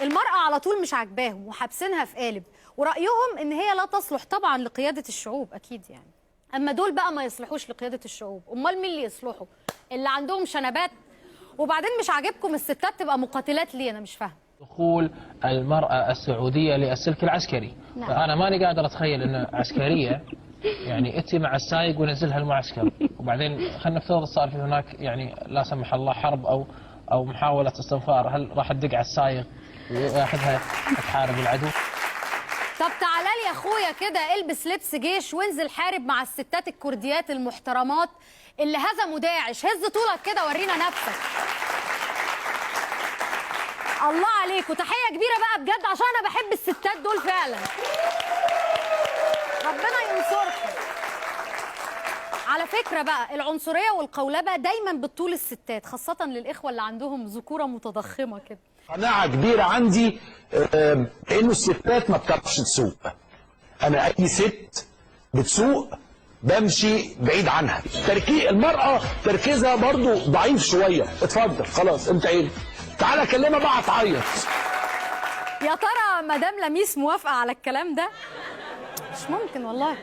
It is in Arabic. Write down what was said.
المرأة على طول مش عاجباهم وحابسينها في قالب، ورأيهم ان هي لا تصلح طبعا لقيادة الشعوب اكيد يعني. اما دول بقى ما يصلحوش لقيادة الشعوب، امال مين اللي يصلحوا؟ اللي عندهم شنبات. وبعدين مش عاجبكم الستات تبقى مقاتلات ليه؟ انا مش فاهمه. دخول المرأة السعودية للسلك العسكري. نعم. فأنا ماني قادر أتخيل أن عسكرية يعني أتي مع السايق ونزلها المعسكر، وبعدين خلينا نفترض صار في هناك يعني لا سمح الله حرب أو محاولة استنفار، هل راح تدق على السايق وياخذها تحارب العدو؟ طب تعالى لي يا اخويا كده البس لبس جيش وانزل حارب مع الستات الكرديات المحترمات اللي هزموا داعش. هز طولك كده ورينا نفسك. الله عليك، وتحيه كبيره بقى بجد عشان انا بحب الستات دول فعلا. ربنا ينصركم. على فكره بقى العنصريه والقولبه دايما بتطول الستات، خاصه للاخوه اللي عندهم ذكوره متضخمه كده. قناعه كبيره عندي انه الستات ما بتعرفش تسوق. انا اي ست بتسوق بمشي بعيد عنها. المرأة تركيزها برضو ضعيف شوية. اتفضل خلاص انت ايه؟ تعالى كلمها بقى هتعيط. يا ترى مدام لميس موافقة على الكلام ده؟ مش ممكن والله.